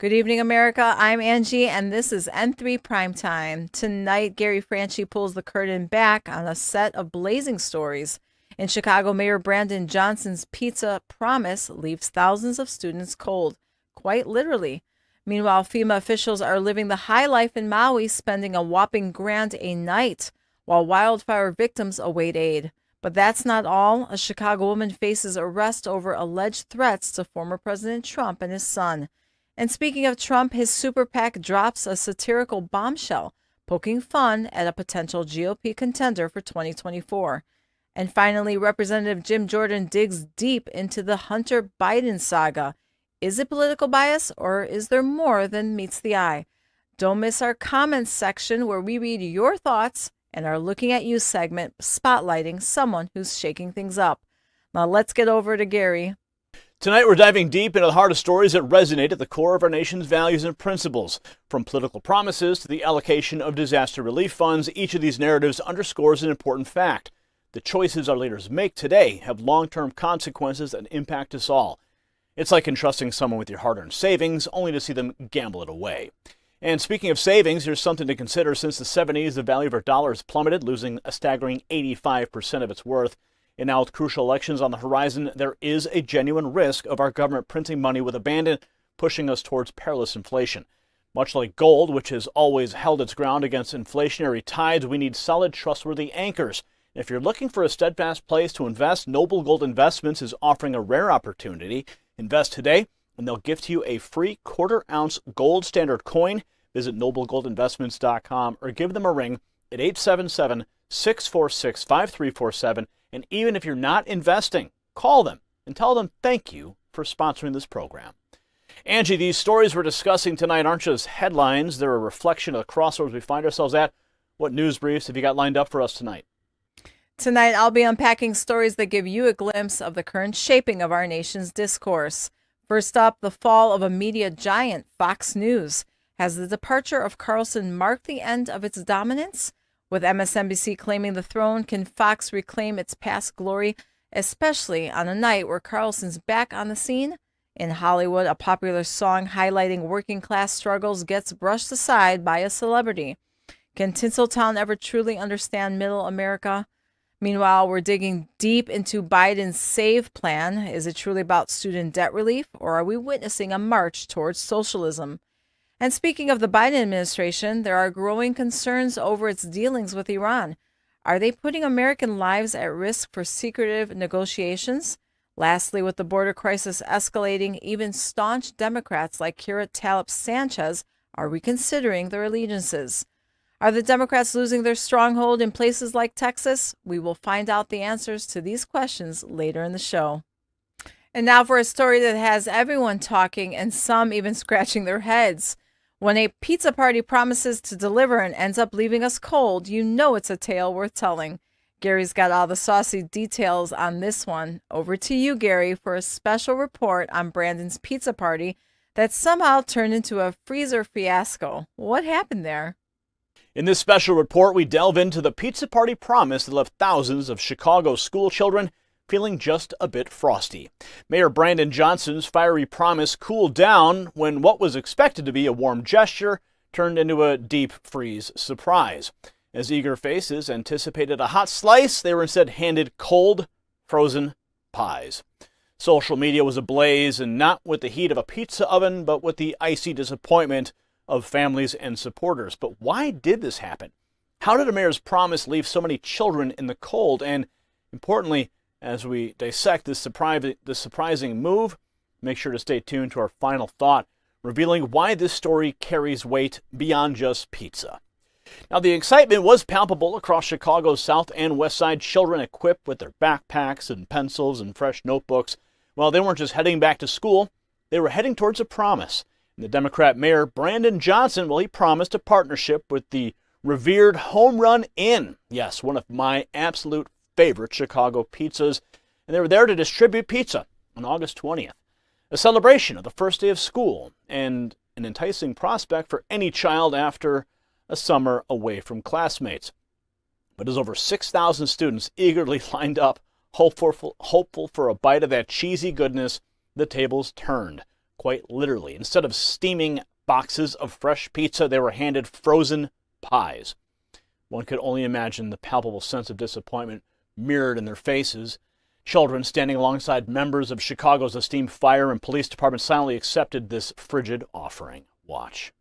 Good evening, America. I'm Angie, and this is N3 Primetime. Tonight, Gary Franchi pulls the curtain back on a set of blazing stories. In Chicago, Mayor Brandon Johnson's pizza promise leaves thousands of students cold, quite literally. Meanwhile, FEMA officials are living the high life in Maui, spending a whopping grand a night, while wildfire victims await aid. But that's not all. A Chicago woman faces arrest over alleged threats to former President Trump and his son. And speaking of Trump, his super PAC drops a satirical bombshell, poking fun at a potential GOP contender for 2024. And finally, Representative Jim Jordan digs deep into the Hunter Biden saga. Is it political bias, or is there more than meets the eye? Don't miss our comments section where we read your thoughts and our Looking at You segment spotlighting someone who's shaking things up. Now let's get over to Gary. Tonight, we're diving deep into the heart of stories that resonate at the core of our nation's values and principles. From political promises to the allocation of disaster relief funds, each of these narratives underscores an important fact. The choices our leaders make today have long-term consequences that impact us all. It's like entrusting someone with your hard-earned savings, only to see them gamble it away. And speaking of savings, here's something to consider. Since the 70s, the value of our dollar has plummeted, losing a staggering 85% of its worth. And now with crucial elections on the horizon, there is a genuine risk of our government printing money with abandon, pushing us towards perilous inflation. Much like gold, which has always held its ground against inflationary tides, we need solid, trustworthy anchors. And if you're looking for a steadfast place to invest, Noble Gold Investments is offering a rare opportunity. Invest today, and they'll gift you a free quarter-ounce gold standard coin. Visit noblegoldinvestments.com or give them a ring at 877-646-5347. And even if you're not investing, call them and tell them thank you for sponsoring this program. Angie, these stories we're discussing tonight aren't just headlines. They're a reflection of the crossroads we find ourselves at. What news briefs have you got lined up for us tonight? Tonight, I'll be unpacking stories that give you a glimpse of the current shaping of our nation's discourse. First up, the fall of a media giant, Fox News. Has the departure of Carlson marked the end of its dominance? With MSNBC claiming the throne, can Fox reclaim its past glory, especially on a night where Carlson's back on the scene? In Hollywood, a popular song highlighting working-class struggles gets brushed aside by a celebrity. Can Tinseltown ever truly understand middle America? Meanwhile, we're digging deep into Biden's SAVE plan. Is it truly about student debt relief, or are we witnessing a march towards socialism? And speaking of the Biden administration, there are growing concerns over its dealings with Iran. Are they putting American lives at risk for secretive negotiations? Lastly, with the border crisis escalating, even staunch Democrats like Kira Talib Sanchez are reconsidering their allegiances. Are the Democrats losing their stronghold in places like Texas? We will find out the answers to these questions later in the show. And now for a story that has everyone talking and some even scratching their heads. When a pizza party promises to deliver and ends up leaving us cold, you know it's a tale worth telling. Gary's got all the saucy details on this one. Over to you, Gary, for a special report on Brandon's pizza party that somehow turned into a freezer fiasco. What happened there? In this special report, we delve into the pizza party promise that left thousands of Chicago school children feeling just a bit frosty. Mayor Brandon Johnson's fiery promise cooled down when what was expected to be a warm gesture turned into a deep freeze surprise. As eager faces anticipated a hot slice, they were instead handed cold, frozen pies. Social media was ablaze, and not with the heat of a pizza oven, but with the icy disappointment of families and supporters. But why did this happen? How did a mayor's promise leave so many children in the cold? And importantly, as we dissect this surprising move, make sure to stay tuned to our final thought, revealing why this story carries weight beyond just pizza. Now, the excitement was palpable across Chicago's South and West Side. Children equipped with their backpacks and pencils and fresh notebooks. Well, they weren't just heading back to school, they were heading towards a promise. And the Democrat mayor, Brandon Johnson, well, he promised a partnership with the revered Home Run Inn. Yes, one of my absolute favorite Chicago pizzas. And they were there to distribute pizza on August 20th. A celebration of the first day of school and an enticing prospect for any child after a summer away from classmates. But as over 6,000 students eagerly lined up, hopeful for a bite of that cheesy goodness, the tables turned. quite literally. Instead of steaming boxes of fresh pizza, they were handed frozen pies. One could only imagine the palpable sense of disappointment mirrored in their faces. Children standing alongside members of Chicago's esteemed fire and police department silently accepted this frigid offering. Watch.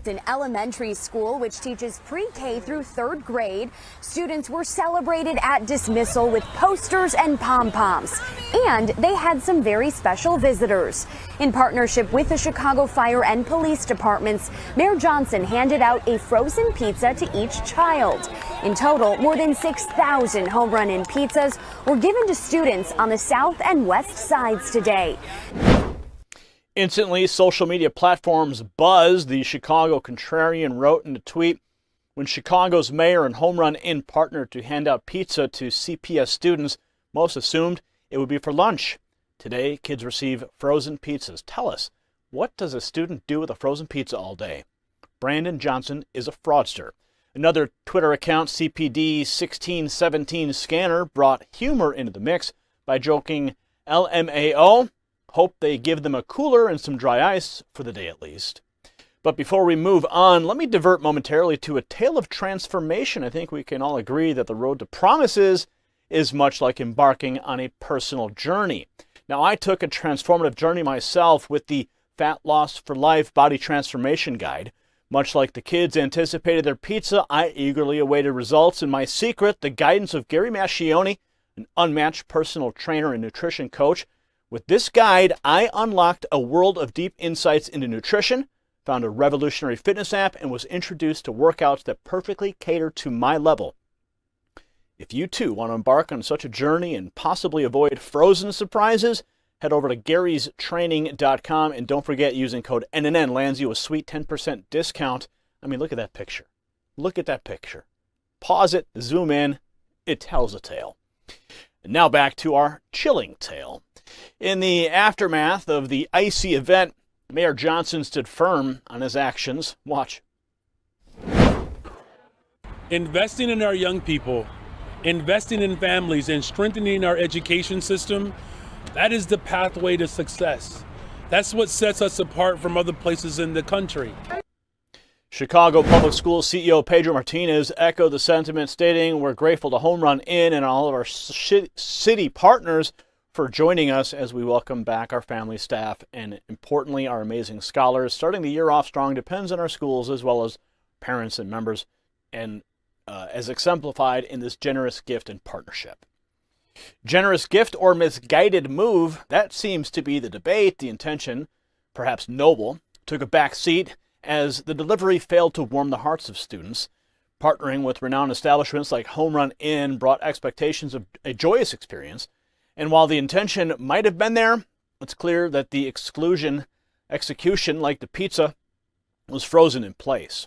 An elementary school which teaches pre-K through third grade. Students were celebrated at dismissal with posters and pom-poms. And they had some very special visitors. In partnership with the Chicago Fire and Police Departments, Mayor Johnson handed out a frozen pizza to each child. In total, more than 6,000 home run-in pizzas were given to students on the south and west sides today. Instantly, social media platforms buzzed. The Chicago Contrarian wrote in a tweet, when Chicago's mayor and Home Run Inn partnered to hand out pizza to CPS students, most assumed it would be for lunch. Today, kids receive frozen pizzas. Tell us, what does a student do with a frozen pizza all day? Brandon Johnson is a fraudster. Another Twitter account, CPD1617 Scanner, brought humor into the mix by joking, LMAO. Hope they give them a cooler and some dry ice for the day at least. But before we move on, let me divert momentarily to a tale of transformation. I think we can all agree that the road to promises is much like embarking on a personal journey. Now, I took a transformative journey myself with the Fat Loss for Life Body Transformation Guide. Much like the kids anticipated their pizza, I eagerly awaited results. And my secret, the guidance of Gary Mascione, an unmatched personal trainer and nutrition coach. With this guide, I unlocked a world of deep insights into nutrition, found a revolutionary fitness app, and was introduced to workouts that perfectly cater to my level. If you too want to embark on such a journey and possibly avoid frozen surprises, head over to Gary'sTraining.com and don't forget using code NNN lands you a sweet 10% discount. I mean, look at that picture. Look at that picture. Pause it, zoom in. It tells a tale. And now back to our chilling tale. In the aftermath of the icy event, Mayor Johnson stood firm on his actions. Watch. Investing in our young people, investing in families, and strengthening our education system, that is the pathway to success. That's what sets us apart from other places in the country. Chicago Public Schools CEO Pedro Martinez echoed the sentiment, stating, "We're grateful to Home Run Inn and all of our city partners for joining us as we welcome back our family, staff, and importantly, our amazing scholars. Starting the year off strong depends on our schools as well as parents and members, and as exemplified in this generous gift and partnership." Generous gift or misguided move, that seems to be the debate. The intention, perhaps noble, took a back seat as the delivery failed to warm the hearts of students. Partnering with renowned establishments like Home Run Inn brought expectations of a joyous experience. And while the intention might have been there, it's clear that the execution, like the pizza, was frozen in place.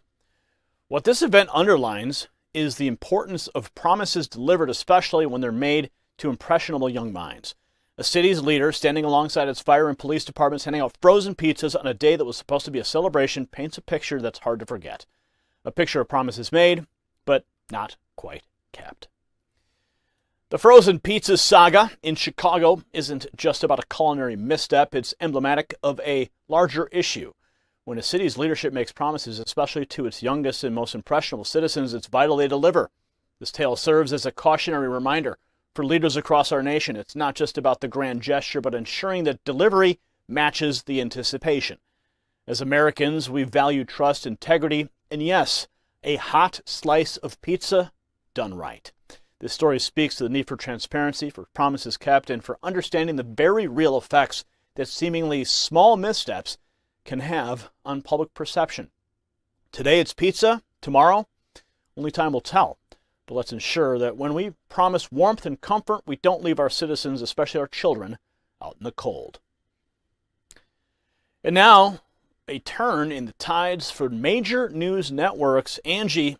What this event underlines is the importance of promises delivered, especially when they're made to impressionable young minds. A city's leader standing alongside its fire and police departments handing out frozen pizzas on a day that was supposed to be a celebration paints a picture that's hard to forget. A picture of promises made, but not quite kept. The frozen pizza saga in Chicago isn't just about a culinary misstep. It's emblematic of a larger issue. When a city's leadership makes promises, especially to its youngest and most impressionable citizens, it's vital they deliver. This tale serves as a cautionary reminder for leaders across our nation. It's not just about the grand gesture, but ensuring that delivery matches the anticipation. As Americans, we value trust, integrity, and yes, a hot slice of pizza done right. This story speaks to the need for transparency, for promises kept, and for understanding the very real effects that seemingly small missteps can have on public perception. Today it's pizza, tomorrow, only time will tell. But let's ensure that when we promise warmth and comfort, we don't leave our citizens, especially our children, out in the cold. And now, a turn in the tides for major news networks. Angie,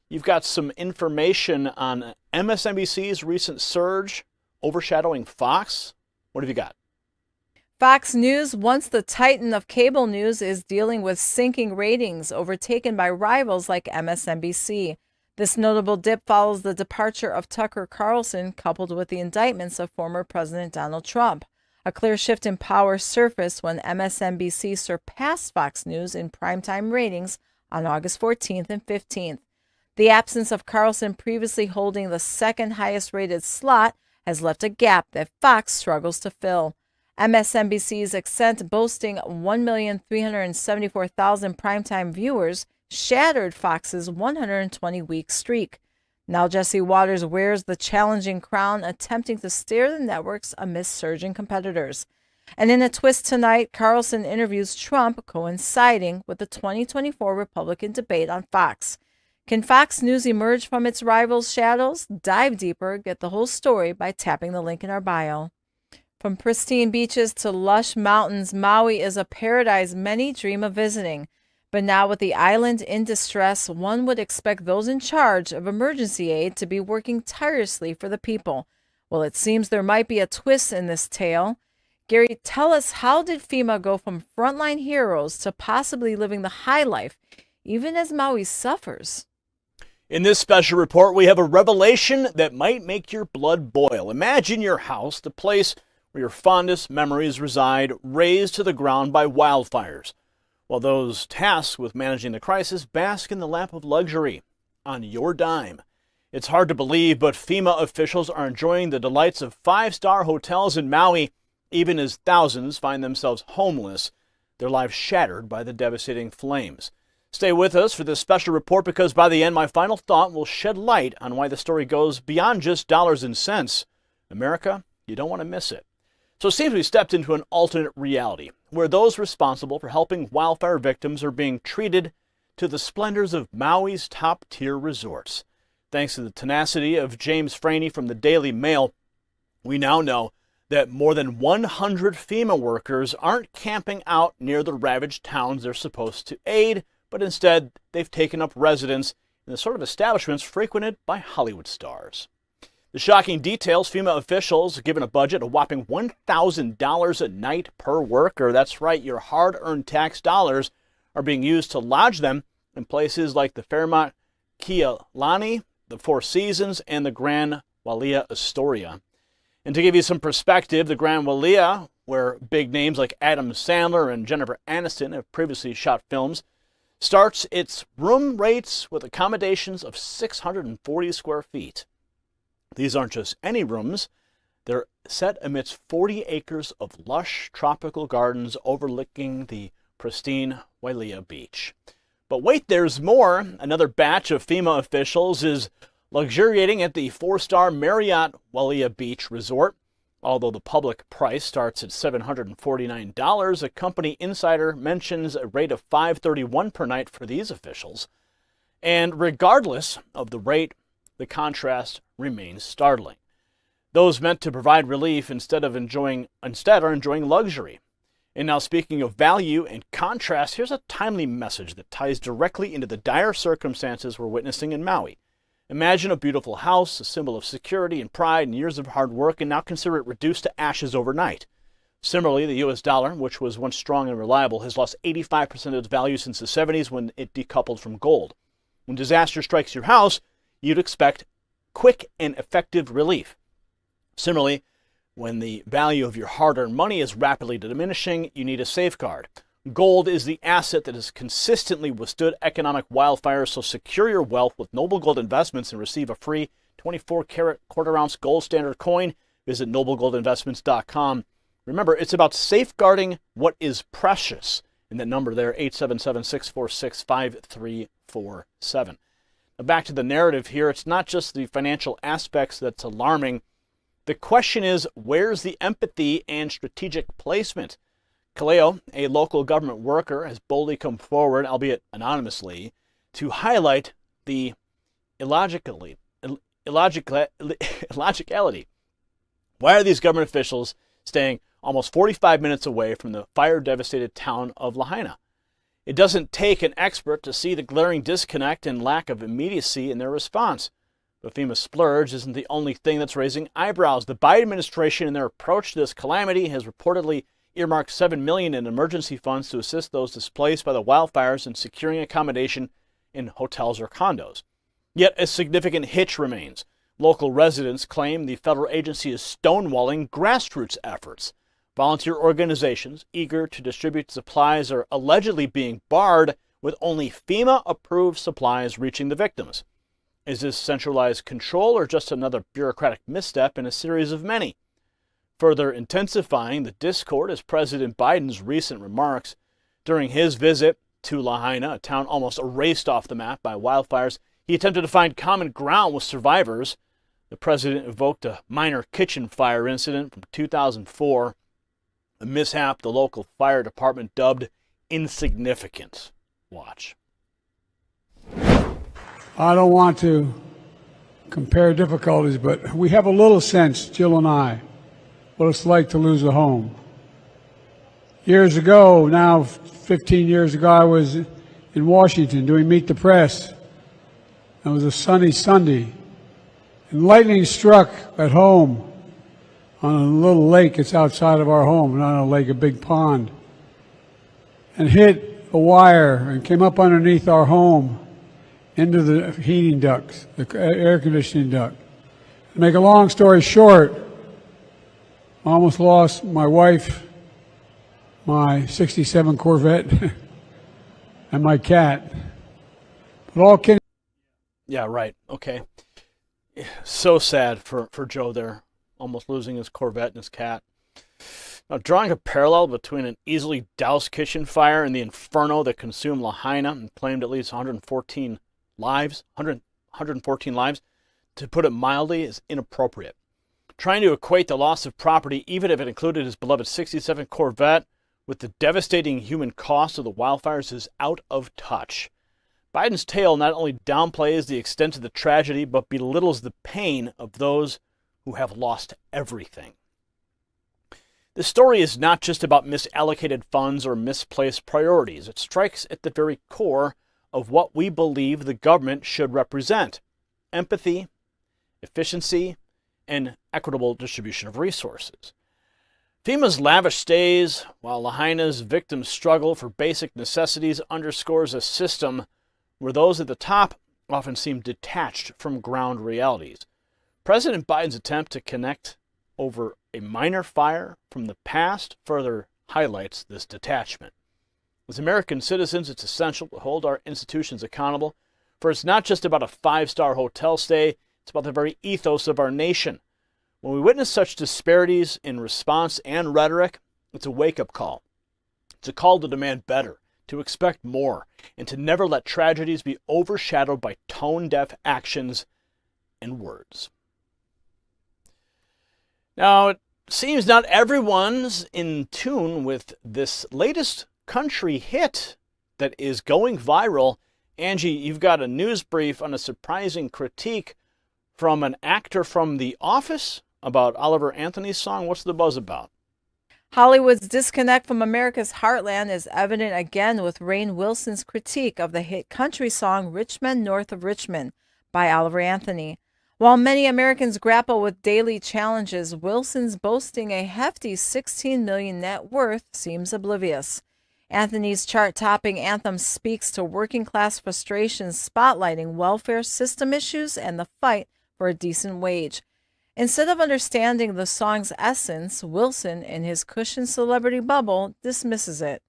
you've got some information on MSNBC's recent surge overshadowing Fox. What have you got? Fox News, once the titan of cable news, is dealing with sinking ratings, overtaken by rivals like MSNBC. This notable dip follows the departure of Tucker Carlson, coupled with the indictments of former President Donald Trump. A clear shift in power surfaced when MSNBC surpassed Fox News in primetime ratings on August 14th and 15th. The absence of Carlson previously holding the second highest rated slot has left a gap that Fox struggles to fill. MSNBC's ascent, boasting 1,374,000 primetime viewers, shattered Fox's 120-week streak. Now Jesse Waters wears the challenging crown, attempting to steer the networks amidst surging competitors. And in a twist tonight, Carlson interviews Trump, coinciding with the 2024 Republican debate on Fox. Can Fox News emerge from its rivals' shadows? Dive deeper, get the whole story by tapping the link in our bio. From pristine beaches to lush mountains, Maui is a paradise many dream of visiting. But now with the island in distress, one would expect those in charge of emergency aid to be working tirelessly for the people. Well, it seems there might be a twist in this tale. Gary, tell us, how did FEMA go from frontline heroes to possibly living the high life, even as Maui suffers? In this special report, we have a revelation that might make your blood boil. Imagine your house, the place where your fondest memories reside, razed to the ground by wildfires, while those tasked with managing the crisis bask in the lap of luxury on your dime. It's hard to believe, but FEMA officials are enjoying the delights of five-star hotels in Maui, even as thousands find themselves homeless, their lives shattered by the devastating flames. Stay with us for this special report, because by the end, my final thought will shed light on why the story goes beyond just dollars and cents. America, you don't want to miss it. So it seems we stepped into an alternate reality, where those responsible for helping wildfire victims are being treated to the splendors of Maui's top-tier resorts. Thanks to the tenacity of James Franey from the Daily Mail, we now know that more than 100 FEMA workers aren't camping out near the ravaged towns they're supposed to aid, but instead they've taken up residence in the sort of establishments frequented by Hollywood stars. The shocking details: FEMA officials given a budget of a whopping $1,000 a night per worker. That's right, your hard-earned tax dollars are being used to lodge them in places like the Fairmont Kealani, the Four Seasons, and the Grand Wailea Astoria. And to give you some perspective, the Grand Wailea, where big names like Adam Sandler and Jennifer Aniston have previously shot films, starts its room rates with accommodations of 640 square feet. These aren't just any rooms. They're set amidst 40 acres of lush tropical gardens overlooking the pristine Wailea Beach. But wait, there's more. Another batch of FEMA officials is luxuriating at the four-star Marriott Wailea Beach Resort. Although the public price starts at $749, a company insider mentions a rate of $531 per night for these officials. And regardless of the rate, the contrast remains startling. Those meant to provide relief instead are enjoying luxury. And now, speaking of value and contrast, here's a timely message that ties directly into the dire circumstances we're witnessing in Maui. Imagine a beautiful house, a symbol of security and pride and years of hard work, and now consider it reduced to ashes overnight. Similarly, the U.S. dollar, which was once strong and reliable, has lost 85% of its value since the 70s when it decoupled from gold. When disaster strikes your house, you'd expect quick and effective relief. Similarly, when the value of your hard-earned money is rapidly diminishing, you need a safeguard. Gold is the asset that has consistently withstood economic wildfires, so secure your wealth with Noble Gold Investments and receive a free 24-karat quarter-ounce gold standard coin. Visit noblegoldinvestments.com. Remember, it's about safeguarding what is precious. And that number there, 877-646-5347. Now back to the narrative here. It's not just the financial aspects that's alarming. The question is, where's the empathy and strategic placement? Kaleo, a local government worker, has boldly come forward, albeit anonymously, to highlight the illogicality. Why are these government officials staying almost 45 minutes away from the fire-devastated town of Lahaina? It doesn't take an expert to see the glaring disconnect and lack of immediacy in their response. But FEMA's splurge isn't the only thing that's raising eyebrows. The Biden administration, in their approach to this calamity, has reportedly earmarked $7 million in emergency funds to assist those displaced by the wildfires in securing accommodation in hotels or condos. Yet a significant hitch remains. Local residents claim the federal agency is stonewalling grassroots efforts. Volunteer organizations eager to distribute supplies are allegedly being barred, with only FEMA-approved supplies reaching the victims. Is this centralized control or just another bureaucratic misstep in a series of many? Further intensifying the discord is President Biden's recent remarks. During his visit to Lahaina, a town almost erased off the map by wildfires, he attempted to find common ground with survivors. The president evoked a minor kitchen fire incident from 2004, a mishap the local fire department dubbed insignificant. Watch. I don't want to compare difficulties, but we have a little sense, Jill and I, what it's like to lose a home. Years ago, now 15 years ago, I was in Washington doing Meet the Press. It was a sunny Sunday, and lightning struck at home on a little lake. It's outside of our home, not a lake, a big pond, and hit a wire and came up underneath our home into the heating ducts, the air conditioning duct. To make a long story short, I almost lost my wife, my 67 Corvette, and my cat. But all kidding. Yeah, right. Okay. So sad for Joe there, almost losing his Corvette and his cat. Now, drawing a parallel between an easily doused kitchen fire and the inferno that consumed Lahaina and claimed at least 114 lives, to put it mildly, is inappropriate. Trying to equate the loss of property, even if it included his beloved 67 Corvette, with the devastating human cost of the wildfires is out of touch. Biden's tale not only downplays the extent of the tragedy, but belittles the pain of those who have lost everything. This story is not just about misallocated funds or misplaced priorities. It strikes at the very core of what we believe the government should represent: empathy, efficiency, and equitable distribution of resources. FEMA's lavish stays, while Lahaina's victims struggle for basic necessities, underscores a system where those at the top often seem detached from ground realities. President Biden's attempt to connect over a minor fire from the past further highlights this detachment. As American citizens, it's essential to hold our institutions accountable, for it's not just about a five-star hotel stay, it's about the very ethos of our nation. When we witness such disparities in response and rhetoric, it's a wake-up call. It's a call to demand better, to expect more, and to never let tragedies be overshadowed by tone-deaf actions and words. Now, it seems not everyone's in tune with this latest country hit that is going viral. Angie, you've got a news brief on a surprising critique from an actor from The Office about Oliver Anthony's song. What's the buzz about? Hollywood's disconnect from America's heartland is evident again with Rainn Wilson's critique of the hit country song Richmond North of Richmond by Oliver Anthony. While many Americans grapple with daily challenges, Wilson's boasting a hefty $16 million net worth seems oblivious. Anthony's chart-topping anthem speaks to working-class frustrations, spotlighting welfare system issues and the fight for a decent wage. Instead of understanding the song's essence, Wilson, in his cushioned celebrity bubble, dismisses it.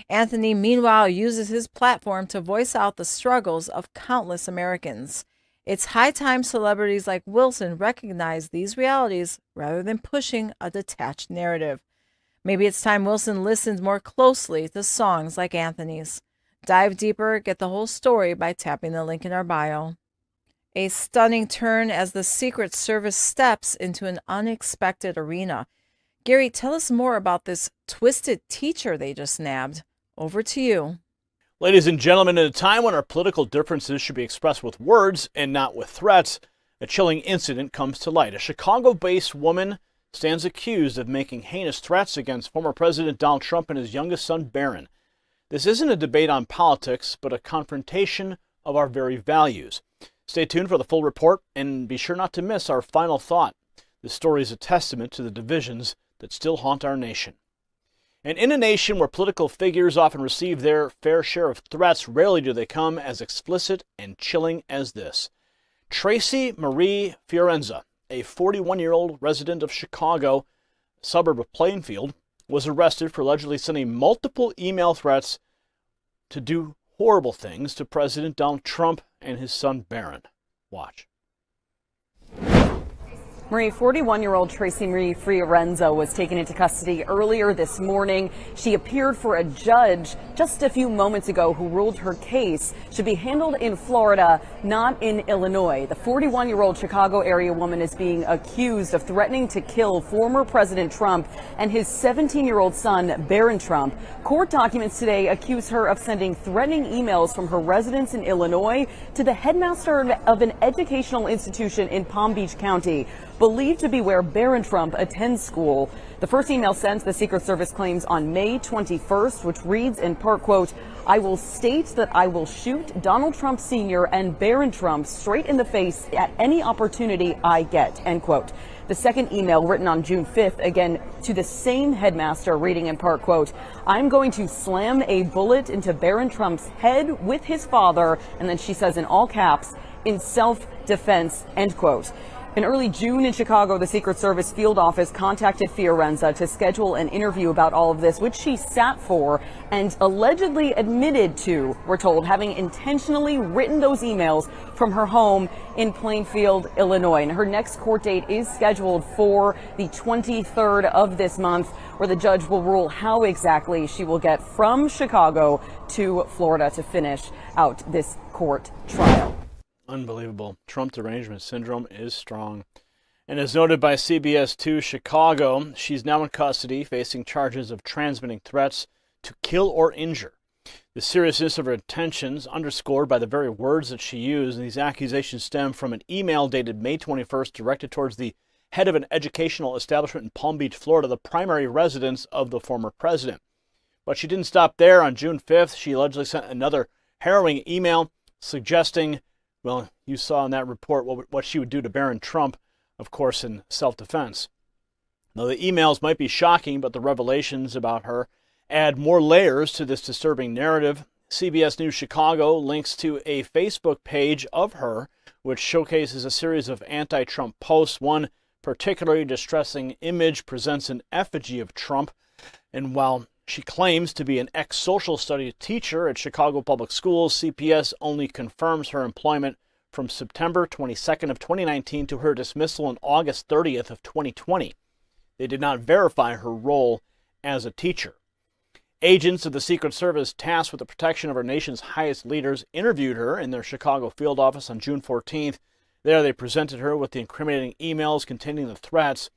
Anthony, meanwhile, uses his platform to voice out the struggles of countless Americans. It's high time celebrities like Wilson recognize these realities rather than pushing a detached narrative. Maybe it's time Wilson listened more closely to songs like Anthony's. Dive deeper, get the whole story by tapping the link in our bio. A stunning turn as the Secret Service steps into an unexpected arena. Gary, tell us more about this twisted teacher they just nabbed. Over to you. Ladies and gentlemen, at a time when our political differences should be expressed with words and not with threats, a chilling incident comes to light. A Chicago-based woman stands accused of making heinous threats against former President Donald Trump and his youngest son, Barron. This isn't a debate on politics, but a confrontation of our very values. Stay tuned for the full report, and be sure not to miss our final thought. This story is a testament to the divisions that still haunt our nation. And in a nation where political figures often receive their fair share of threats, rarely do they come as explicit and chilling as this. Tracy Marie Fiorenza, a 41-year-old resident of Chicago, a suburb of Plainfield, was arrested for allegedly sending multiple email threats to do horrible things to President Donald Trump and his son Barron. Watch. Marie, 41-year-old Tracy Marie Fiorenza was taken into custody earlier this morning. She appeared for a judge just a few moments ago who ruled her case should be handled in Florida, not in Illinois. The 41-year-old Chicago area woman is being accused of threatening to kill former President Trump and his 17-year-old son, Barron Trump. Court documents today accuse her of sending threatening emails from her residence in Illinois to the headmaster of an educational institution in Palm Beach County, believed to be where Barron Trump attends school. The first email sent, the Secret Service claims, on May 21st, which reads in part, quote, "I will state that I will shoot Donald Trump Sr. and Barron Trump straight in the face at any opportunity I get," end quote. The second email, written on June 5th, again to the same headmaster, reading in part, quote, "I'm going to slam a bullet into Barron Trump's head with his father," and then she says in all caps, "in self-defense," end quote. In early June in Chicago, the Secret Service field office contacted Fiorenza to schedule an interview about all of this, which she sat for and allegedly admitted to, we're told, having intentionally written those emails from her home in Plainfield, Illinois. And her next court date is scheduled for the 23rd of this month, where the judge will rule how exactly she will get from Chicago to Florida to finish out this court trial. Unbelievable. Trump derangement syndrome is strong. And as noted by CBS 2 Chicago, she's now in custody facing charges of transmitting threats to kill or injure. The seriousness of her intentions underscored by the very words that she used, and these accusations stem from an email dated May 21st directed towards the head of an educational establishment in Palm Beach, Florida, the primary residence of the former president. But she didn't stop there. On June 5th, she allegedly sent another harrowing email suggesting, well, you saw in that report what she would do to Barron Trump, of course, in self-defense. Now, the emails might be shocking, but the revelations about her add more layers to this disturbing narrative. CBS News Chicago links to a Facebook page of her, which showcases a series of anti-Trump posts. One particularly distressing image presents an effigy of Trump, and while she claims to be an ex-social studies teacher at Chicago Public Schools, CPS only confirms her employment from September 22nd of 2019 to her dismissal on August 30th of 2020. They did not verify her role as a teacher. Agents of the Secret Service tasked with the protection of our nation's highest leaders interviewed her in their Chicago field office on June 14th. There they presented her with the incriminating emails containing the threats.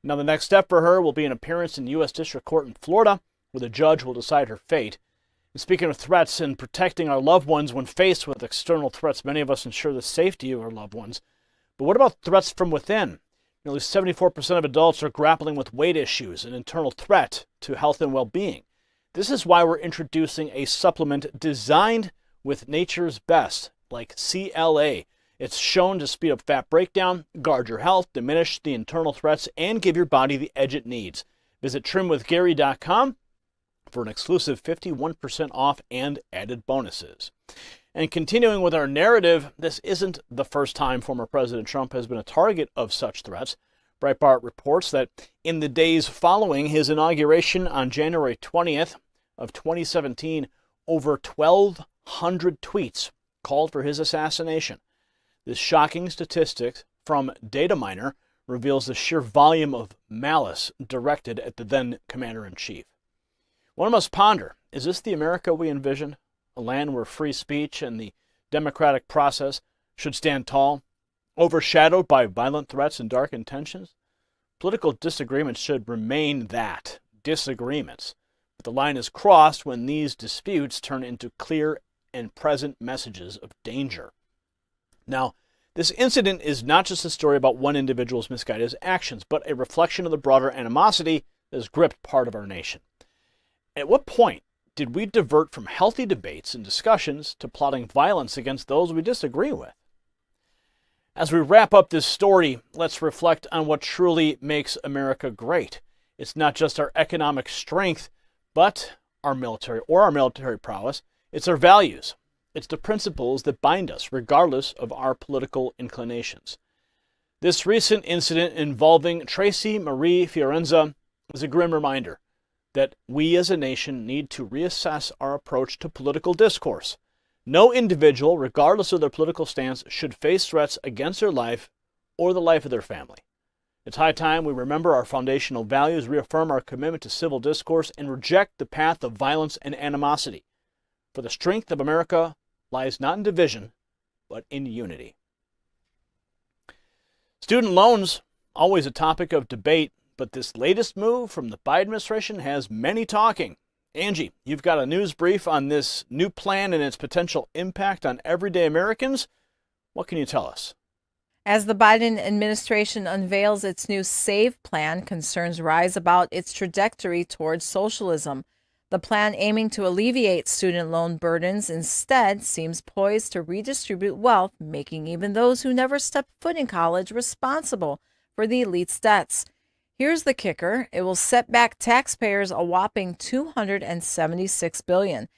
Now the next step for her will be an appearance in U.S. District Court in Florida, where the judge will decide her fate. And speaking of threats and protecting our loved ones when faced with external threats, many of us ensure the safety of our loved ones. But what about threats from within? Nearly 74% of adults are grappling with weight issues, an internal threat to health and well-being. This is why we're introducing a supplement designed with nature's best, like CLA. It's shown to speed up fat breakdown, guard your health, diminish the internal threats, and give your body the edge it needs. Visit trimwithgary.com for an exclusive 51% off and added bonuses. And continuing with our narrative, this isn't the first time former President Trump has been a target of such threats. Breitbart reports that in the days following his inauguration on January 20th of 2017, over 1,200 tweets called for his assassination. This shocking statistic from Dataminer reveals the sheer volume of malice directed at the then commander-in-chief. One must ponder, is this the America we envision? A land where free speech and the democratic process should stand tall, overshadowed by violent threats and dark intentions? Political disagreements should remain that, disagreements. But the line is crossed when these disputes turn into clear and present messages of danger. Now, this incident is not just a story about one individual's misguided actions, but a reflection of the broader animosity that has gripped part of our nation. At what point did we divert from healthy debates and discussions to plotting violence against those we disagree with? As we wrap up this story, let's reflect on what truly makes America great. It's not just our economic strength, but our military prowess. It's our values. It's the principles that bind us, regardless of our political inclinations. This recent incident involving Tracy Marie Fiorenza is a grim reminder. that we as a nation need to reassess our approach to political discourse. No individual, regardless of their political stance, should face threats against their life or the life of their family. It's high time we remember our foundational values, reaffirm our commitment to civil discourse, and reject the path of violence and animosity. For the strength of America lies not in division, but in unity. Student loans, always a topic of debate, but this latest move from the Biden administration has many talking. Angie, you've got a news brief on this new plan and its potential impact on everyday Americans. What can you tell us? As the Biden administration unveils its new SAVE plan, concerns rise about its trajectory towards socialism. The plan, aiming to alleviate student loan burdens, instead seems poised to redistribute wealth, making even those who never stepped foot in college responsible for the elite's debts. Here's the kicker. It will set back taxpayers a whopping $276 billion.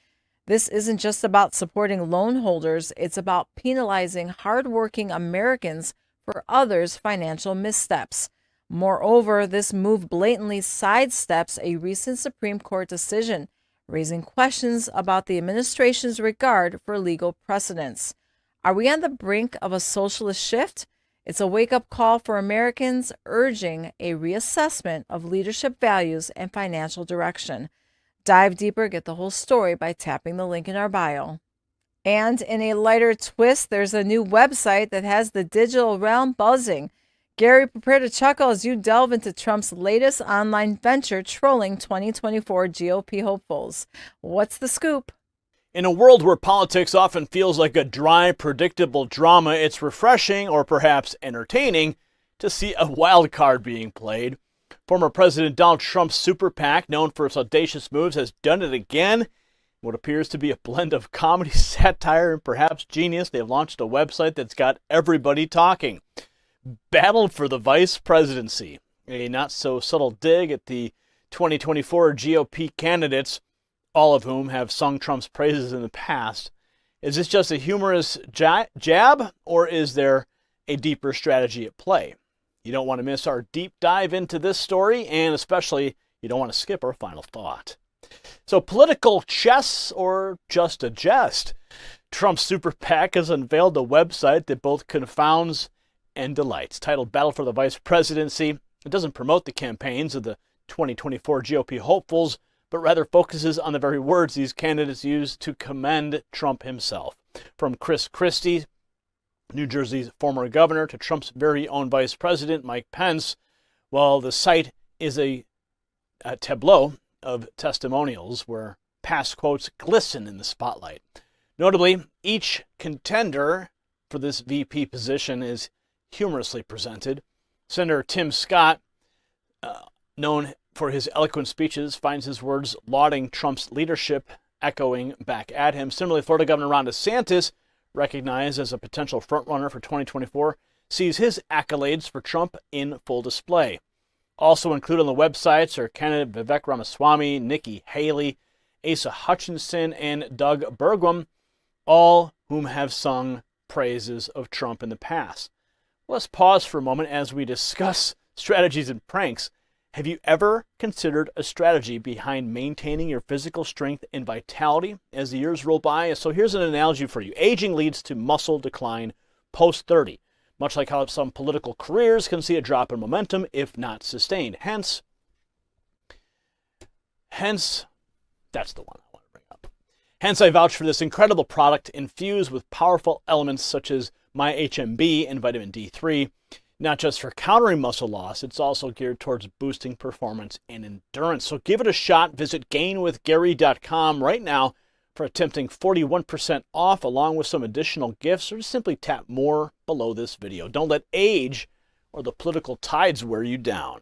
This isn't just about supporting loan holders. It's about penalizing hardworking Americans for others' financial missteps. Moreover, this move blatantly sidesteps a recent Supreme Court decision, raising questions about the administration's regard for legal precedents. Are we on the brink of a socialist shift? It's a wake-up call for Americans, urging a reassessment of leadership values and financial direction. Dive deeper, get the whole story by tapping the link in our bio. And in a lighter twist, there's a new website that has the digital realm buzzing. Gary, prepare to chuckle as you delve into Trump's latest online venture trolling 2024 GOP hopefuls. What's the scoop? In a world where politics often feels like a dry, predictable drama, it's refreshing, or perhaps entertaining, to see a wild card being played. Former President Donald Trump's super PAC, known for its audacious moves, has done it again. What appears to be a blend of comedy, satire, and perhaps genius, they've launched a website that's got everybody talking. Battle for the Vice Presidency, a not-so-subtle dig at the 2024 GOP candidates, all of whom have sung Trump's praises in the past. Is this just a humorous jab, or is there a deeper strategy at play? You don't want to miss our deep dive into this story, and especially you don't want to skip our final thought. So, political chess or just a jest? Trump's super PAC has unveiled a website that both confounds and delights. Titled Battle for the Vice Presidency, it doesn't promote the campaigns of the 2024 GOP hopefuls, but rather focuses on the very words these candidates use to commend Trump himself. From Chris Christie, New Jersey's former governor, to Trump's very own vice president, Mike Pence, well, the site is a tableau of testimonials where past quotes glisten in the spotlight. Notably, each contender for this VP position is humorously presented. Senator Tim Scott, known for his eloquent speeches, finds his words lauding Trump's leadership echoing back at him. Similarly, Florida Governor Ron DeSantis, recognized as a potential frontrunner for 2024, sees his accolades for Trump in full display. Also included on the websites are candidate Vivek Ramaswamy, Nikki Haley, Asa Hutchinson, and Doug Burgum, all whom have sung praises of Trump in the past. Let's pause for a moment as we discuss strategies and pranks. Have you ever considered a strategy behind maintaining your physical strength and vitality as the years roll by? So here's an analogy for you. Aging leads to muscle decline post-30, much like how some political careers can see a drop in momentum if not sustained. Hence, that's the one I want to bring up. Hence, I vouch for this incredible product infused with powerful elements such as MyHMB and vitamin D3. Not just for countering muscle loss, it's also geared towards boosting performance and endurance. So give it a shot. Visit gainwithgary.com right now for a tempting 41% off along with some additional gifts, or just simply tap more below this video. Don't let age or the political tides wear you down.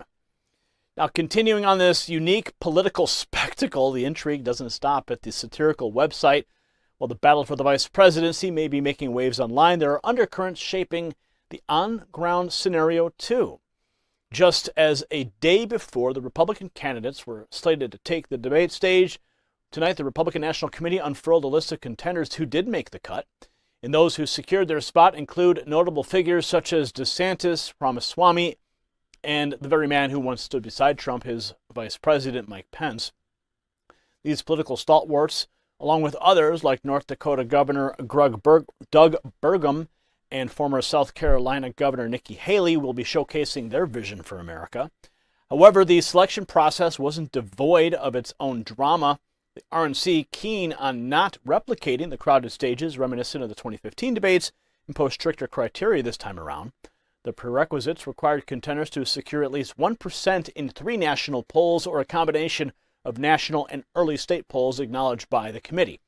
Now, continuing on this unique political spectacle, the intrigue doesn't stop at the satirical website. While the battle for the vice presidency may be making waves online, there are undercurrents shaping the on-ground scenario too. Just as a day before the Republican candidates were slated to take the debate stage, tonight the Republican National Committee unfurled a list of contenders who did make the cut. And those who secured their spot include notable figures such as DeSantis, Ramaswamy, and the very man who once stood beside Trump, his vice president, Mike Pence. These political stalwarts, along with others like North Dakota Governor Doug Burgum and former South Carolina Governor Nikki Haley, will be showcasing their vision for America. However, the selection process wasn't devoid of its own drama. The RNC, keen on not replicating the crowded stages reminiscent of the 2015 debates, imposed stricter criteria this time around. The prerequisites required contenders to secure at least 1% in 3 national polls or a combination of national and early state polls acknowledged by the committee.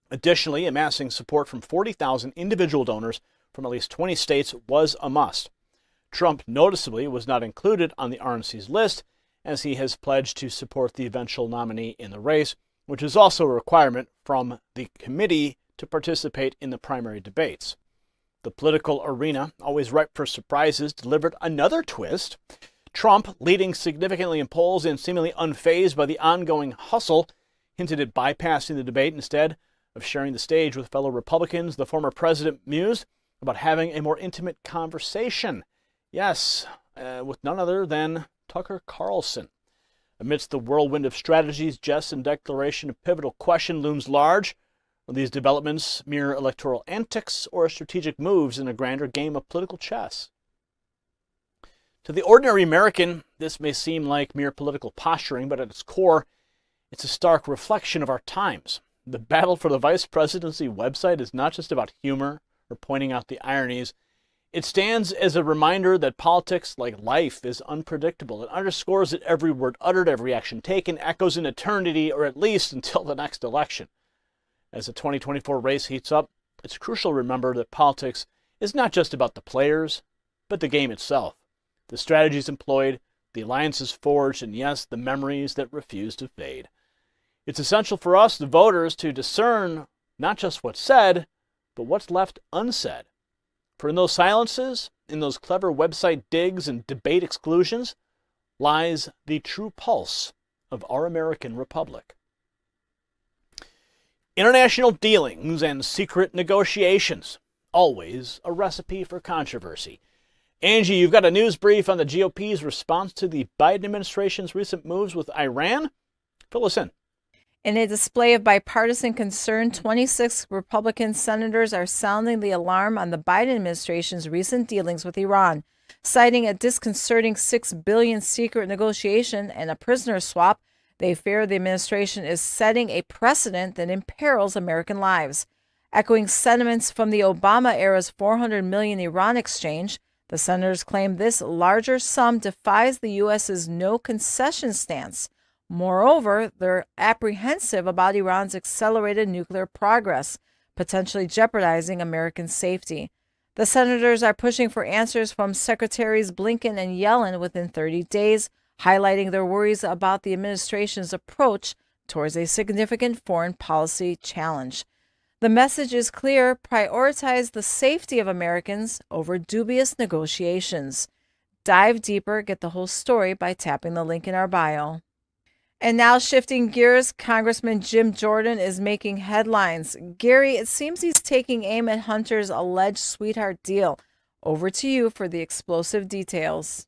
Additionally, amassing support from 40,000 individual donors from at least 20 states was a must. Trump, noticeably, was not included on the RNC's list, as he has pledged to support the eventual nominee in the race, which is also a requirement from the committee to participate in the primary debates. The political arena, always ripe for surprises, delivered another twist. Trump, leading significantly in polls and seemingly unfazed by the ongoing hustle, hinted at bypassing the debate instead of sharing the stage with fellow Republicans. The former president mused about having a more intimate conversation. Yes, with none other than Tucker Carlson. Amidst the whirlwind of strategies, Jessen declaration, a pivotal question looms large. Are these developments mere electoral antics or strategic moves in a grander game of political chess? To the ordinary American, this may seem like mere political posturing, but at its core, it's a stark reflection of our times. The battle for the vice presidency website is not just about humor or pointing out the ironies. It stands as a reminder that politics, like life, is unpredictable. It underscores that every word uttered, every action taken, echoes in eternity, or at least until the next election. As the 2024 race heats up, it's crucial to remember that politics is not just about the players, but the game itself. The strategies employed, the alliances forged, and yes, the memories that refuse to fade. It's essential for us, the voters, to discern not just what's said, but what's left unsaid. For in those silences, in those clever website digs and debate exclusions, lies the true pulse of our American republic. International dealings and secret negotiations, always a recipe for controversy. Angie, you've got a news brief on the GOP's response to the Biden administration's recent moves with Iran. Fill us in. In a display of bipartisan concern, 26 Republican senators are sounding the alarm on the Biden administration's recent dealings with Iran. Citing a disconcerting $6 billion secret negotiation and a prisoner swap, they fear the administration is setting a precedent that imperils American lives. Echoing sentiments from the Obama-era's $400 million Iran exchange, the senators claim this larger sum defies the U.S.'s no-concession stance. Moreover, they're apprehensive about Iran's accelerated nuclear progress, potentially jeopardizing American safety. The senators are pushing for answers from Secretaries Blinken and Yellen within 30 days, highlighting their worries about the administration's approach towards a significant foreign policy challenge. The message is clear: prioritize the safety of Americans over dubious negotiations. Dive deeper, get the whole story by tapping the link in our bio. And now, shifting gears, Congressman Jim Jordan is making headlines. Gary, it seems he's taking aim at Hunter's alleged sweetheart deal. Over to you for the explosive details.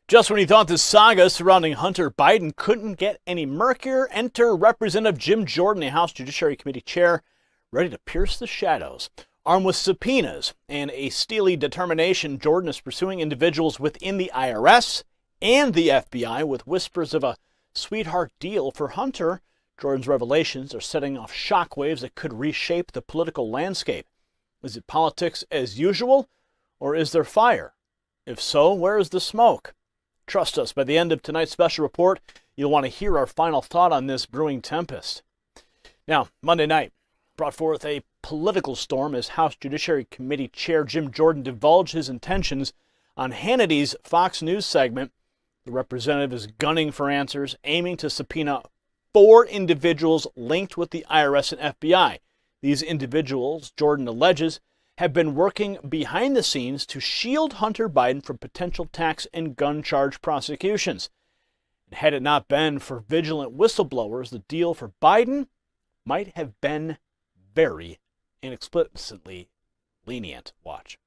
Just when you thought the saga surrounding Hunter Biden couldn't get any murkier, enter Representative Jim Jordan, the House Judiciary Committee chair, ready to pierce the shadows. Armed with subpoenas and a steely determination, Jordan is pursuing individuals within the IRS and the FBI with whispers of a sweetheart deal for Hunter. Jordan's revelations are setting off shockwaves that could reshape the political landscape. Is it politics as usual, or is there fire? If so, where is the smoke? Trust us, by the end of tonight's special report, you'll want to hear our final thought on this brewing tempest. Now, Monday night brought forth a political storm as House Judiciary Committee Chair Jim Jordan divulged his intentions on Hannity's Fox News segment. The representative is gunning for answers, aiming to subpoena 4 individuals linked with the IRS and FBI. These individuals, Jordan alleges, have been working behind the scenes to shield Hunter Biden from potential tax and gun charge prosecutions. And had it not been for vigilant whistleblowers, the deal for Biden might have been very inexplicably lenient. Watch.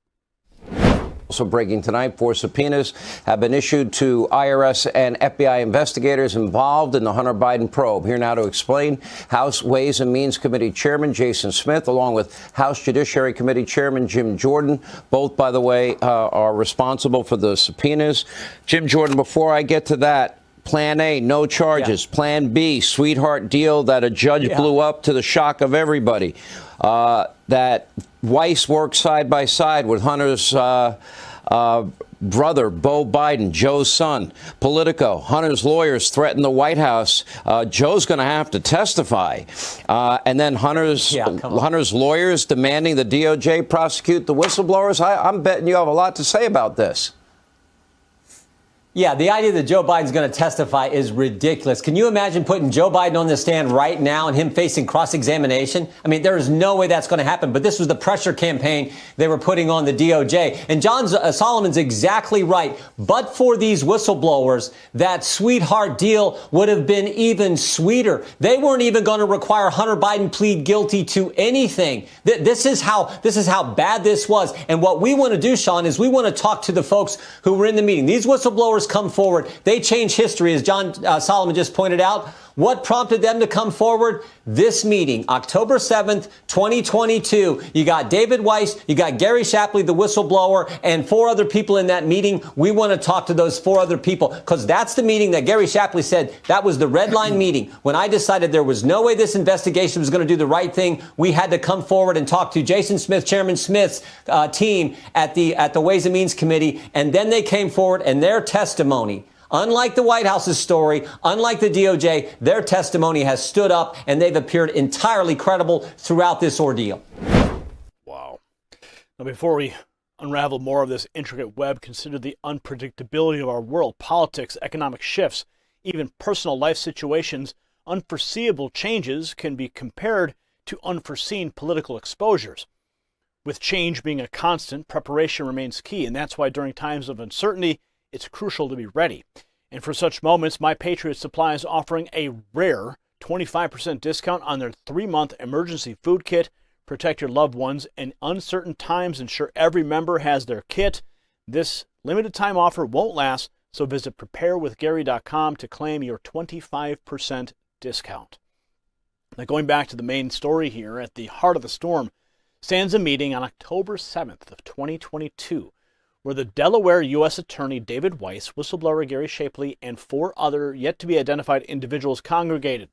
Also breaking tonight, 4 subpoenas have been issued to IRS and FBI investigators involved in the Hunter Biden probe. Here now to explain, House Ways and Means Committee Chairman Jason Smith, along with House Judiciary Committee Chairman Jim Jordan. Both, by the way, are responsible for the subpoenas. Jim Jordan, before I get to that, Plan A, no charges. Yeah. Plan B, sweetheart deal that a judge blew up to the shock of everybody. That Weiss worked side by side with Hunter's brother, Beau Biden, Joe's son. Politico, Hunter's lawyers threatened the White House. Joe's going to have to testify. And then Hunter's lawyers demanding the DOJ prosecute the whistleblowers. I'm betting you have a lot to say about this. Yeah, the idea that Joe Biden's going to testify is ridiculous. Can you imagine putting Joe Biden on the stand right now and him facing cross-examination? I mean, there is no way that's going to happen. But this was the pressure campaign they were putting on the DOJ. And John Solomon's exactly right. But for these whistleblowers, that sweetheart deal would have been even sweeter. They weren't even going to require Hunter Biden plead guilty to anything. This is how bad this was. And what we want to do, Sean, is we want to talk to the folks who were in the meeting. These whistleblowers come forward. They change history, as John Solomon just pointed out. What prompted them to come forward? This meeting, October 7th, 2022. You got David Weiss, you got Gary Shapley, the whistleblower, and 4 other people in that meeting. We want to talk to those 4 other people because that's the meeting that Gary Shapley said that was the red line meeting. When I decided there was no way this investigation was going to do the right thing, we had to come forward and talk to Jason Smith, Chairman Smith's team at the Ways and Means Committee. And then they came forward and their testimony, unlike the White House's story, unlike the DOJ, their testimony has stood up and they've appeared entirely credible throughout this ordeal. Wow. Now, before we unravel more of this intricate web, consider the unpredictability of our world. Politics, economic shifts, even personal life situations, unforeseeable changes can be compared to unforeseen political exposures. With change being a constant, preparation remains key, and that's why during times of uncertainty, it's crucial to be ready. And for such moments, My Patriot Supply is offering a rare 25% discount on their 3-month emergency food kit. Protect your loved ones in uncertain times. Ensure every member has their kit. This limited time offer won't last, so visit preparewithgary.com to claim your 25% discount. Now, going back to the main story here, at the heart of the storm stands a meeting on October 7th of 2022. Where the Delaware U.S. Attorney David Weiss, whistleblower Gary Shapley, and 4 other yet-to-be-identified individuals congregated.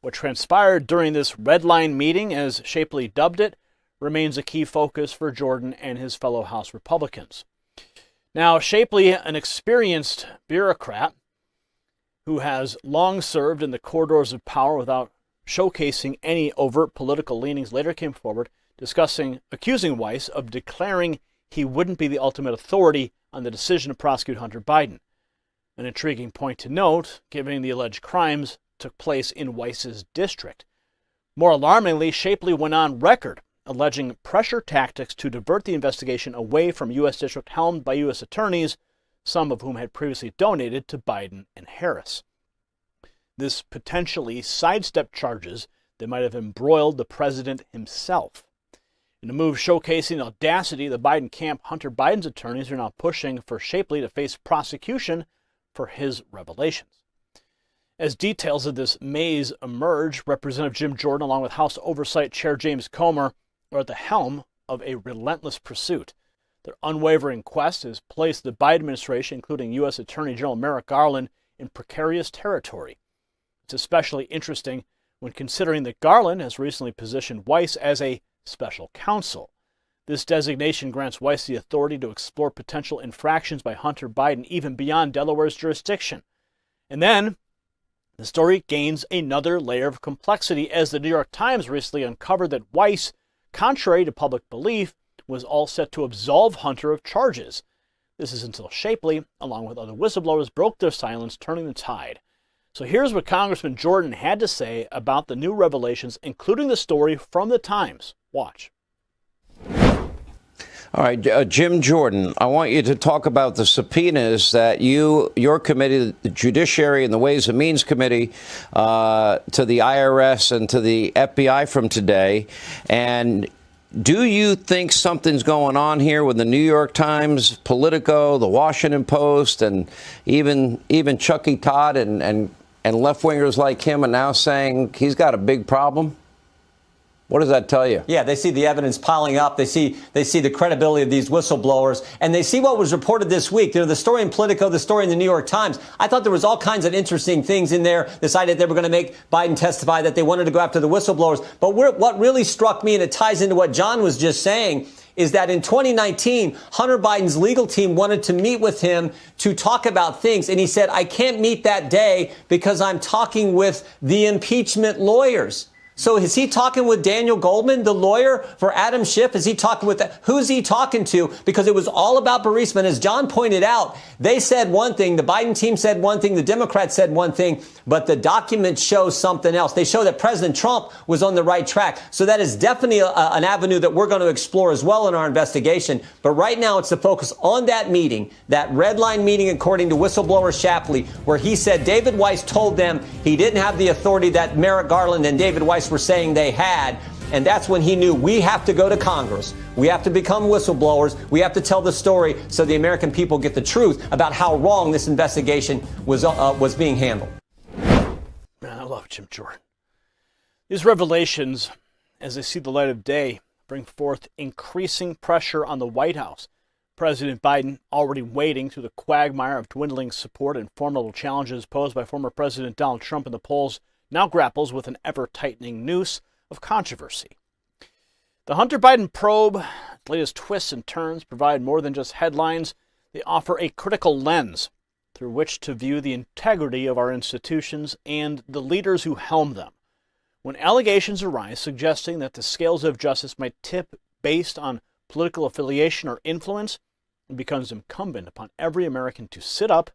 What transpired during this red line meeting, as Shapley dubbed it, remains a key focus for Jordan and his fellow House Republicans. Now, Shapley, an experienced bureaucrat who has long served in the corridors of power without showcasing any overt political leanings, later came forward accusing Weiss of declaring he wouldn't be the ultimate authority on the decision to prosecute Hunter Biden. An intriguing point to note, given the alleged crimes took place in Weiss's district. More alarmingly, Shapley went on record alleging pressure tactics to divert the investigation away from U.S. district helmed by U.S. attorneys, some of whom had previously donated to Biden and Harris. This potentially sidestepped charges that might have embroiled the president himself. In a move showcasing the audacity of the Biden camp, Hunter Biden's attorneys are now pushing for Shapley to face prosecution for his revelations. As details of this maze emerge, Representative Jim Jordan, along with House Oversight Chair James Comer, are at the helm of a relentless pursuit. Their unwavering quest has placed the Biden administration, including U.S. Attorney General Merrick Garland, in precarious territory. It's especially interesting when considering that Garland has recently positioned Weiss as a special counsel. This designation grants Weiss the authority to explore potential infractions by Hunter Biden even beyond Delaware's jurisdiction. And then the story gains another layer of complexity as the New York Times recently uncovered that Weiss, contrary to public belief, was all set to absolve Hunter of charges. This is until Shapley, along with other whistleblowers, broke their silence, turning the tide. So here's what Congressman Jordan had to say about the new revelations, including the story from the Times. Watch. All right, Jim Jordan, I want you to talk about the subpoenas that your committee, the Judiciary and the Ways and Means Committee, to the IRS and to the FBI from today. And Do you think something's going on here with the New York Times, Politico, the Washington Post, and even Chucky Todd and left-wingers like him are now saying he's got a big problem? What does that tell you? Yeah, they see the evidence piling up. They see the credibility of these whistleblowers, and they see what was reported this week. You know, the story in Politico, the story in the New York Times. I thought there was all kinds of interesting things in there. This idea that they were going to make Biden testify, that they wanted to go after the whistleblowers. But what really struck me, and it ties into what John was just saying, is that in 2019, Hunter Biden's legal team wanted to meet with him to talk about things. And he said, I can't meet that day because I'm talking with the impeachment lawyers. So is he talking with Daniel Goldman, the lawyer for Adam Schiff? Is he talking with who's he talking to? Because it was all about Burisma. And as John pointed out, they said one thing, the Biden team said one thing, the Democrats said one thing, but the documents show something else. They show that President Trump was on the right track. So that is definitely an avenue that we're going to explore as well in our investigation. But right now it's the focus on that meeting, that red line meeting, according to whistleblower Shapley, where he said David Weiss told them he didn't have the authority that Merrick Garland and David Weiss were saying they had. And that's when he knew we have to go to Congress. We have to become whistleblowers. We have to tell the story so the American people get the truth about how wrong this investigation was being handled. Man, I love Jim Jordan. These revelations, as they see the light of day, bring forth increasing pressure on the White House. President Biden, already wading through the quagmire of dwindling support and formidable challenges posed by former President Donald Trump in the polls, now grapples with an ever-tightening noose of controversy. The Hunter Biden probe, its latest twists and turns, provide more than just headlines. They offer a critical lens through which to view the integrity of our institutions and the leaders who helm them. When allegations arise suggesting that the scales of justice might tip based on political affiliation or influence, it becomes incumbent upon every American to sit up,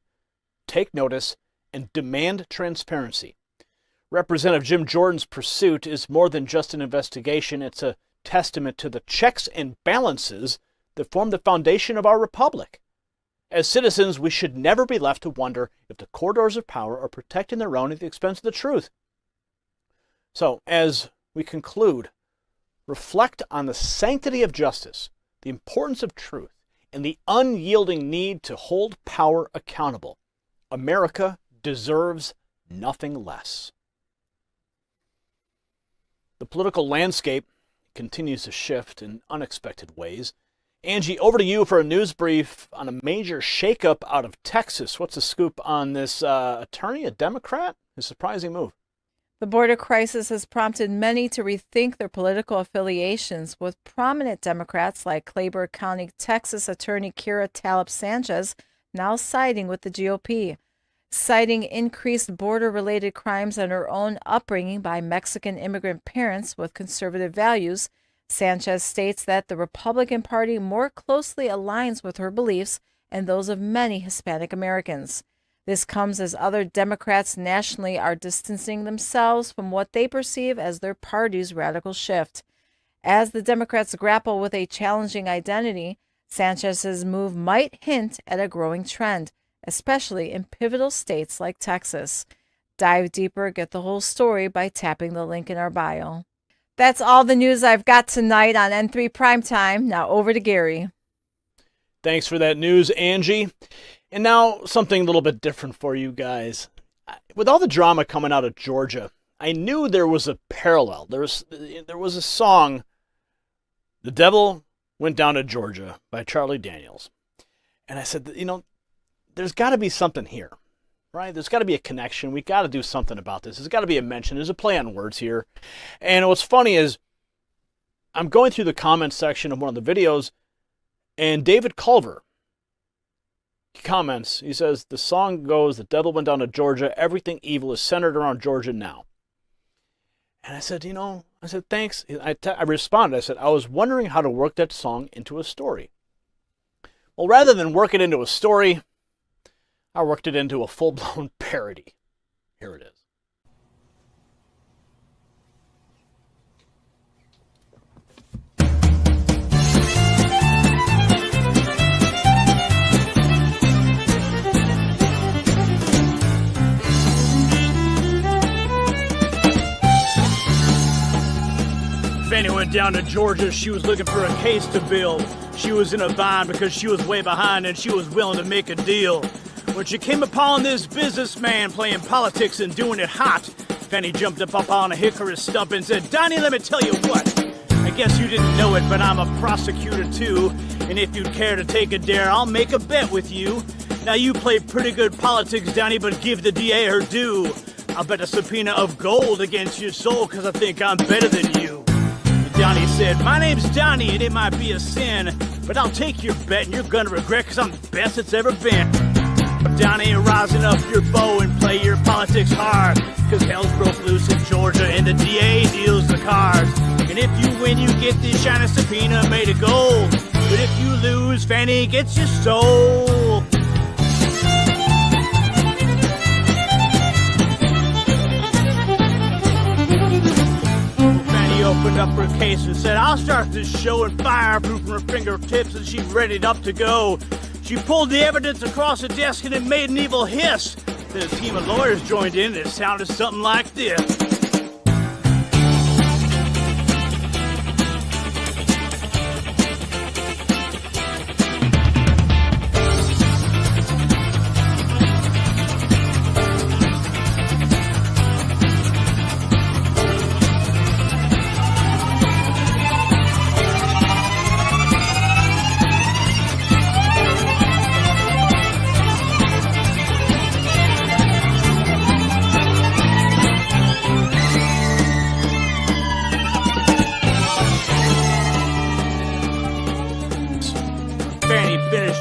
take notice, and demand transparency. Representative Jim Jordan's pursuit is more than just an investigation. It's a testament to the checks and balances that form the foundation of our republic. As citizens, we should never be left to wonder if the corridors of power are protecting their own at the expense of the truth. So, as we conclude, reflect on the sanctity of justice, the importance of truth, and the unyielding need to hold power accountable. America deserves nothing less. The political landscape continues to shift in unexpected ways. Angie, over to you for a news brief on a major shakeup out of Texas. What's the scoop on this attorney, a Democrat? A surprising move. The border crisis has prompted many to rethink their political affiliations, with prominent Democrats like Claiborne County, Texas attorney Kira Talib Sanchez now siding with the GOP. Citing increased border-related crimes and her own upbringing by Mexican immigrant parents with conservative values, Sanchez states that the Republican Party more closely aligns with her beliefs and those of many Hispanic Americans. This comes as other Democrats nationally are distancing themselves from what they perceive as their party's radical shift. As the Democrats grapple with a challenging identity, Sanchez's move might hint at a growing trend, especially in pivotal states like Texas. Dive deeper, get the whole story by tapping the link in our bio. That's all the news I've got tonight on N3 Primetime. Now over to Gary. Thanks for that news, Angie. And now something a little bit different for you guys. With all the drama coming out of Georgia, I knew there was a parallel. There was a song, "The Devil Went Down to Georgia" by Charlie Daniels. And I said, there's got to be something here, right? There's got to be a connection. We got to do something about this. There's got to be a mention. There's a play on words here. And what's funny is I'm going through the comments section of one of the videos, and David Culver, he comments, he says, the song goes, "The devil went down to Georgia. Everything evil is centered around Georgia now." And I said, thanks. I responded, I said, I was wondering how to work that song into a story. Well, rather than work it into a story, I worked it into a full-blown parody. Here it is. Fanny went down to Georgia. She was looking for a case to build. She was in a bind because she was way behind and she was willing to make a deal. When she came upon this businessman playing politics and doing it hot, Fanny jumped up on a hickory stump and said, Donnie, let me tell you what. I guess you didn't know it, but I'm a prosecutor too. And if you'd care to take a dare, I'll make a bet with you. Now you play pretty good politics, Donnie, but give the DA her due. I'll bet a subpoena of gold against your soul, cause I think I'm better than you. And Donnie said, my name's Donnie, and it might be a sin, but I'll take your bet and you're gonna regret, cause I'm the best it's ever been. Donnie, rising up your bow and play your politics hard, cause hell's broke loose in Georgia and the DA deals the cards. And if you win, you get this shiny subpoena made of gold. But if you lose, Fanny gets your soul. Fanny opened up her case and said, I'll start this show, and fireproof from her fingertips, and she's readied up to go. She pulled the evidence across the desk and it made an evil hiss. Then a team of lawyers joined in and it sounded something like this.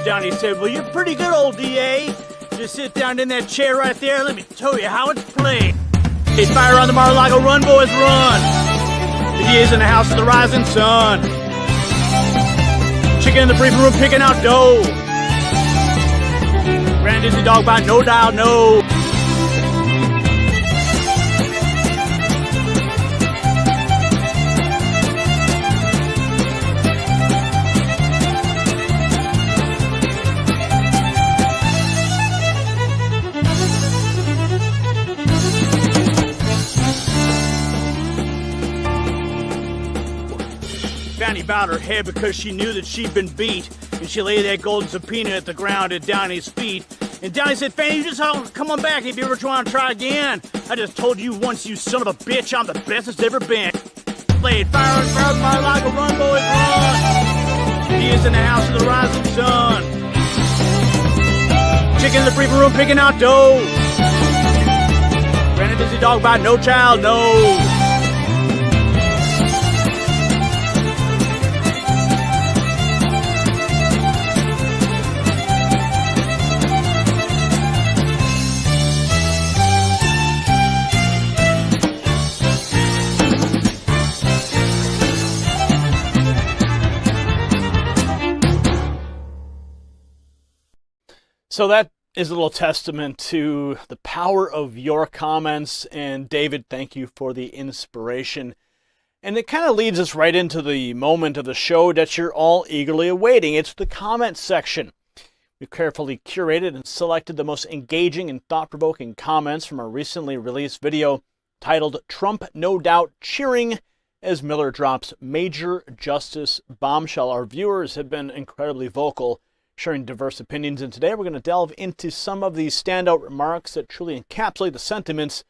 Donnie said, well, you're pretty good, old DA. Just sit down in that chair right there and let me tell you how it's played. Hey, fire on the Mar-a-Lago, run, boys, run. The DA's in the house of the rising sun. Chicken in the briefing room picking out dough. Grand Disney dog bite, no doubt, no. Fanny bowed her head because she knew that she'd been beat, and she laid that golden subpoena at the ground at Donnie's feet. And Donnie said, Fanny, you just come on back if you ever want to try again. I just told you once, you son of a bitch, I'm the best it's ever been. Played fire and fire like a run, boys, run. He is in the house of the rising sun. Chicken in the briefing room picking out dough. Granted, Disney dog bite, no child, no. So that is a little testament to the power of your comments. And David, thank you for the inspiration. And it kind of leads us right into the moment of the show that you're all eagerly awaiting. It's the comment section. We've carefully curated and selected the most engaging and thought-provoking comments from our recently released video titled Trump No Doubt Cheering as Miller Drops Major Justice Bombshell. Our viewers have been incredibly vocal, sharing diverse opinions, and today we're going to delve into some of these standout remarks that truly encapsulate the sentiments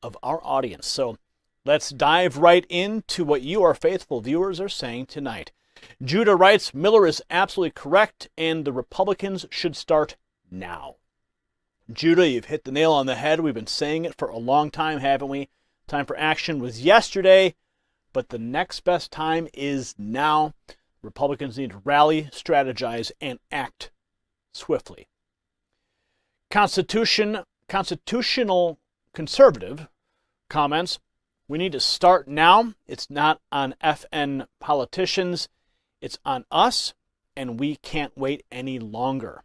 of our audience. So let's dive right into what you, our faithful viewers, are saying tonight. Judah writes, Miller is absolutely correct, and the Republicans should start now. Judah, you've hit the nail on the head. We've been saying it for a long time, haven't we? Time for action was yesterday, but the next best time is now. Republicans need to rally, strategize, and act swiftly. Constitutional conservative comments, we need to start now. It's not on FN politicians. It's on us, and we can't wait any longer.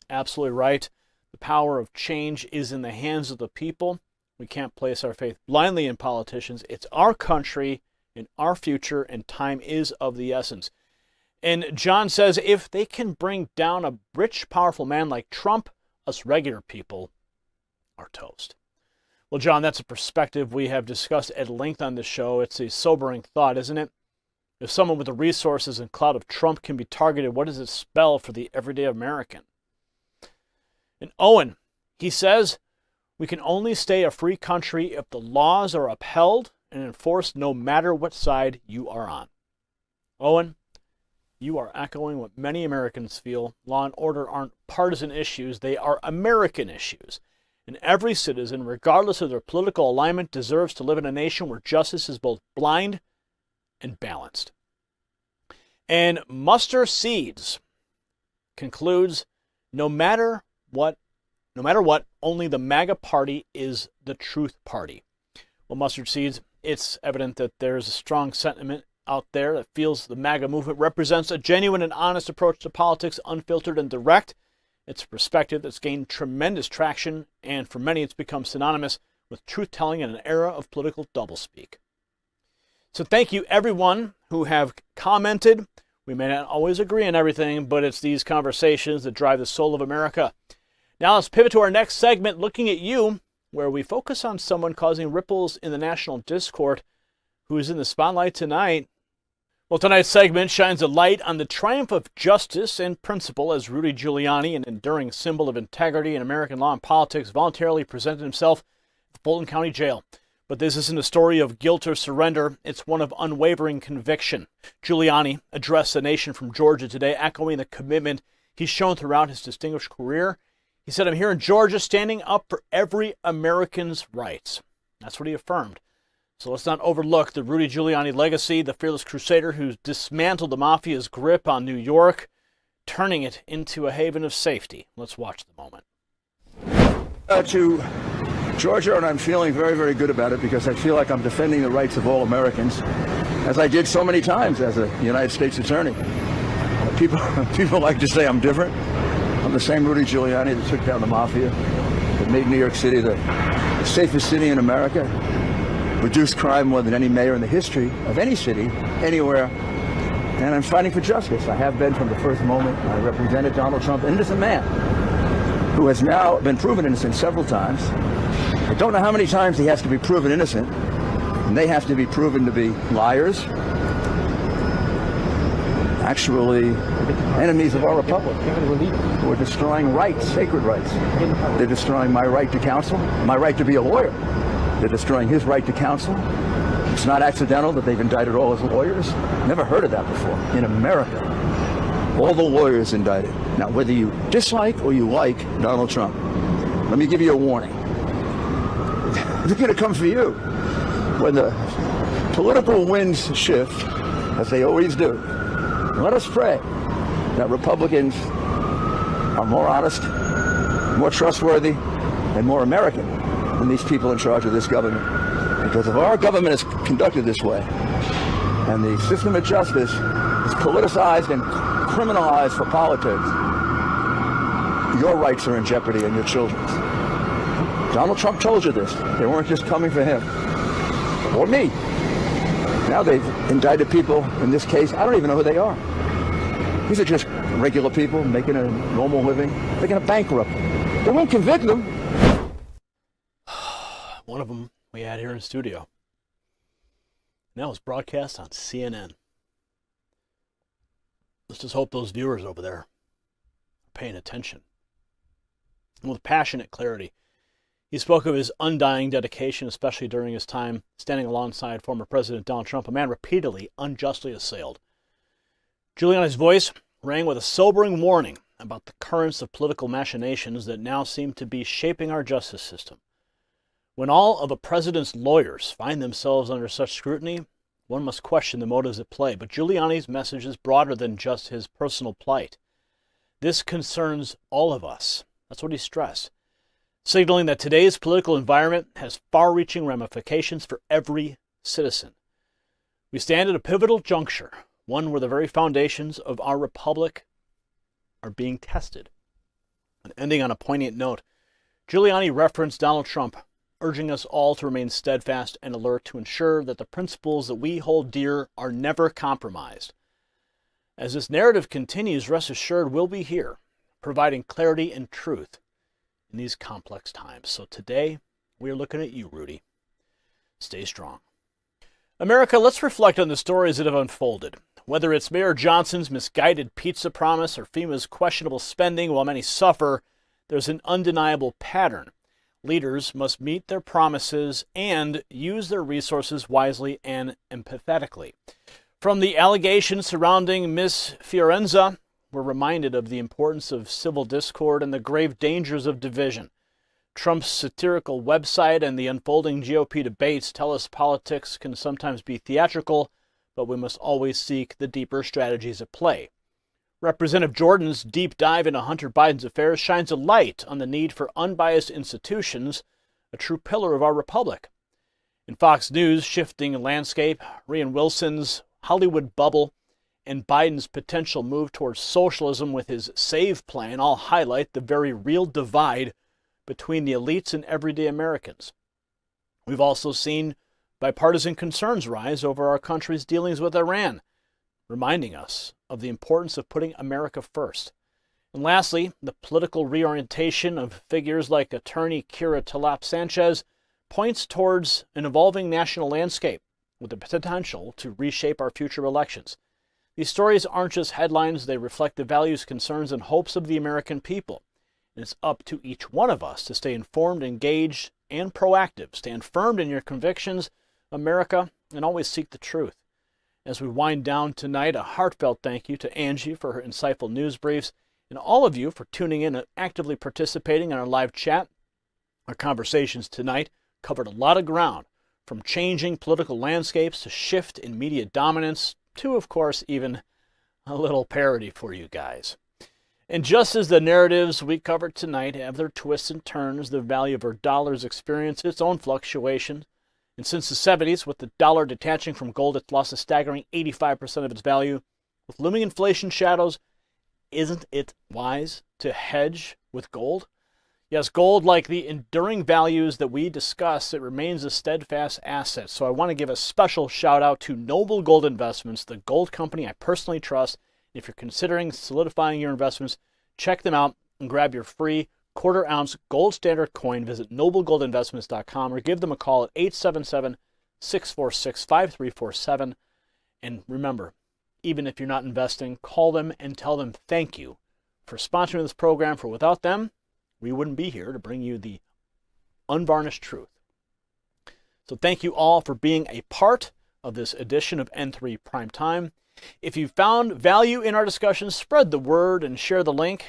Absolutely right. The power of change is in the hands of the people. We can't place our faith blindly in politicians. It's our country and our future, and time is of the essence. And John says, if they can bring down a rich, powerful man like Trump, us regular people are toast. Well, John, that's a perspective we have discussed at length on this show. It's a sobering thought, isn't it? If someone with the resources and clout of Trump can be targeted, what does it spell for the everyday American? And Owen, he says, we can only stay a free country if the laws are upheld and enforced no matter what side you are on. Owen, you are echoing what many Americans feel. Law and order aren't partisan issues, they are American issues. And every citizen, regardless of their political alignment, deserves to live in a nation where justice is both blind and balanced. And Mustard Seeds concludes, no matter what, only the MAGA party is the truth party. Well, Mustard Seeds, it's evident that there's a strong sentiment out there that feels the MAGA movement represents a genuine and honest approach to politics, unfiltered and direct. It's a perspective that's gained tremendous traction, and for many it's become synonymous with truth-telling in an era of political doublespeak. So thank you, everyone who have commented. We may not always agree on everything, but it's these conversations that drive the soul of America. Now let's pivot to our next segment, Looking at You, where we focus on someone causing ripples in the national discord who is in the spotlight tonight. Well, tonight's segment shines a light on the triumph of justice and principle as Rudy Giuliani, an enduring symbol of integrity in American law and politics, voluntarily presented himself at the Fulton County Jail. But this isn't a story of guilt or surrender. It's one of unwavering conviction. Giuliani addressed the nation from Georgia today, echoing the commitment he's shown throughout his distinguished career. He said, I'm here in Georgia standing up for every American's rights. That's what he affirmed. So let's not overlook the Rudy Giuliani legacy, the fearless crusader who dismantled the mafia's grip on New York, turning it into a haven of safety. Let's watch the moment. To Georgia, and I'm feeling very, very good about it because I feel like I'm defending the rights of all Americans, as I did so many times as a United States attorney. People like to say I'm different. I'm the same Rudy Giuliani that took down the mafia, that made New York City the safest city in America, reduced crime more than any mayor in the history of any city, anywhere. And I'm fighting for justice. I have been from the first moment. I represented Donald Trump, an innocent man, who has now been proven innocent several times. I don't know how many times he has to be proven innocent, and they have to be proven to be liars, actually enemies of our republic, who are destroying rights, sacred rights. They're destroying my right to counsel, my right to be a lawyer. They're destroying his right to counsel. It's not accidental that they've indicted all his lawyers. Never heard of that before. In America, all the lawyers indicted. Now, whether you dislike or you like Donald Trump, let me give you a warning. They're going to come for you. When the political winds shift, as they always do, let us pray that Republicans are more honest, more trustworthy, and more American than these people in charge of this government. Because if our government is conducted this way, and the system of justice is politicized and criminalized for politics, your rights are in jeopardy and your children's. Donald Trump told you this. They weren't just coming for him or me. Now they've indicted people in this case. I don't even know who they are. These are just regular people making a normal living. They're going to bankrupt them. They won't convict them. One of them we had here in studio. Now it's broadcast on CNN. Let's just hope those viewers over there are paying attention. And with passionate clarity, he spoke of his undying dedication, especially during his time standing alongside former President Donald Trump, a man repeatedly unjustly assailed. Giuliani's voice rang with a sobering warning about the currents of political machinations that now seem to be shaping our justice system. When all of a president's lawyers find themselves under such scrutiny, one must question the motives at play. But Giuliani's message is broader than just his personal plight. This concerns all of us. That's what he stressed, signaling that today's political environment has far-reaching ramifications for every citizen. We stand at a pivotal juncture, one where the very foundations of our republic are being tested. And ending on a poignant note, Giuliani referenced Donald Trump, urging us all to remain steadfast and alert to ensure that the principles that we hold dear are never compromised. As this narrative continues, rest assured we'll be here, providing clarity and truth in these complex times. So today, we are looking at you, Rudy. Stay strong. America, let's reflect on the stories that have unfolded. Whether it's Mayor Johnson's misguided pizza promise or FEMA's questionable spending while many suffer, there's an undeniable pattern. Leaders must meet their promises and use their resources wisely and empathetically. From the allegations surrounding Ms. Fiorenza, we're reminded of the importance of civil discord and the grave dangers of division. Trump's satirical website and the unfolding GOP debates tell us politics can sometimes be theatrical, but we must always seek the deeper strategies at play. Representative Jordan's deep dive into Hunter Biden's affairs shines a light on the need for unbiased institutions, a true pillar of our republic. In Fox News' shifting landscape, Rian Wilson's Hollywood bubble, and Biden's potential move towards socialism with his SAVE plan all highlight the very real divide between the elites and everyday Americans. We've also seen bipartisan concerns rise over our country's dealings with Iran, reminding us of the importance of putting America first. And lastly, the political reorientation of figures like attorney Kira Tlaib Sanchez points towards an evolving national landscape with the potential to reshape our future elections. These stories aren't just headlines, they reflect the values, concerns, and hopes of the American people. And it's up to each one of us to stay informed, engaged, and proactive. Stand firm in your convictions, America, and always seek the truth. As we wind down tonight, a heartfelt thank you to Angie for her insightful news briefs, and all of you for tuning in and actively participating in our live chat. Our conversations tonight covered a lot of ground, from changing political landscapes to shift in media dominance to, of course, even a little parody for you guys. And just as the narratives we covered tonight have their twists and turns, the value of our dollars experienced its own fluctuation. And since the 70s, with the dollar detaching from gold, it's lost a staggering 85% of its value. With looming inflation shadows, isn't it wise to hedge with gold? Yes, gold, like the enduring values that we discussed, it remains a steadfast asset. So I want to give a special shout out to Noble Gold Investments, the gold company I personally trust. If you're considering solidifying your investments, check them out and grab your free quarter-ounce gold standard coin. Visit noblegoldinvestments.com or give them a call at 877-646-5347. And remember, even if you're not investing, call them and tell them thank you for sponsoring this program, for without them, we wouldn't be here to bring you the unvarnished truth. So thank you all for being a part of this edition of N3 Prime Time. If you found value in our discussion, spread the word and share the link.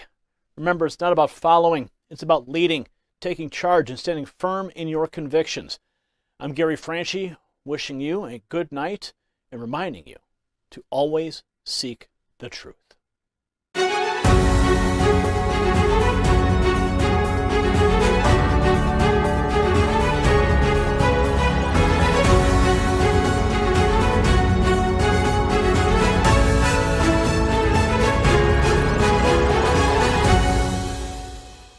Remember, it's not about following. It's about leading, taking charge, and standing firm in your convictions. I'm Gary Franchi, wishing you a good night and reminding you to always seek the truth.